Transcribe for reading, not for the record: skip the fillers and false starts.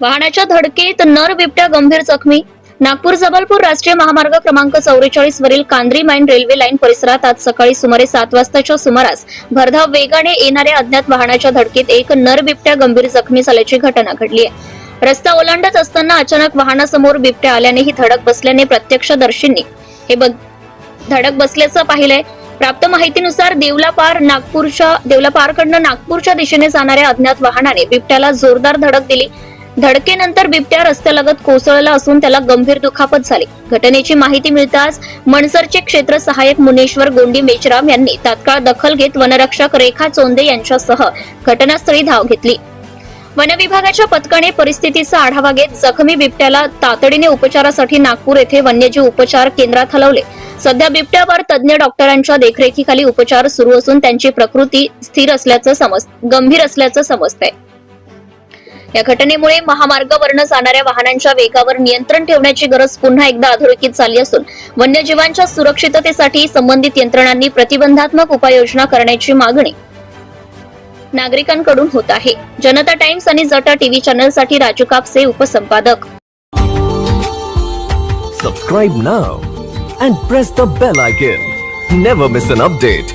वाहनाच्या धडकेत नर बिबट्या गंभीर जखमी. नागपूर जबलपूर राष्ट्रीय महामार्ग क्रमांक 44 वरील कांद्री माइन रेल्वे लाईन परिसरात आज सकाळी सुमारे 7 वाजताच्या सुमारास भरधाव वेगाने येणाऱ्या अज्ञात वाहनाच्या धडकेत एक नर बिबट्या गंभीर जखमी झाल्याची घटना घडली आहे. रस्ता ओलांडत असताना अचानक वाहनासमोर बिबट्या आल्याने ही धडक बसल्याने प्रत्यक्षदर्शींनी हे धडक बसल्याचं पाहिलंय. प्राप्त माहितीनुसार देवलापारकडनं नागपूरच्या दिशेने जाणाऱ्या अज्ञात वाहनाने बिबट्याला जोरदार धडक दिली. धडकेनंतर बिबट्या रस्त्यालगत कोसळला असून त्याला गंभीर दुखापत झाली. घटनेची माहिती मिळताच मनसरचे क्षेत्र सहाय्यक मुनेश्वर गोंडी मेचराम यांनी तात्काळ दखल घेत वनरक्षक रेखा चोंदे यांच्यासह घटनास्थळी धाव घेतली. वन विभागाच्या पथकाने परिस्थितीचा आढावा घेत जखमी बिबट्याला तातडीने उपचारासाठी नागपूर येथे वन्यजीव उपचार केंद्रात हलवले. सध्या बिबट्यावर तज्ञ डॉक्टरांच्या देखरेखीखाली उपचार सुरू असून त्यांची प्रकृती गंभीर असल्याचं समजतंय. या घटनेमुळे महामार्गावरनं जाणाऱ्या वाहनांच्या वेगावर नियंत्रण ठेवण्याची गरज पुन्हा एकदा अधोरेखित झाली असून वन्यजीवांच्या सुरक्षिततेसाठी संबंधित यंत्रणांनी प्रतिबंधात्मक उपाययोजना करण्याची मागणी नागरिकांकडून होत आहे. जनता टाइम्स आणि जटा टीव्ही चॅनलसाठी राजू कापसे उपसंपादक. Subscribe now and press the bell icon. Never miss an update.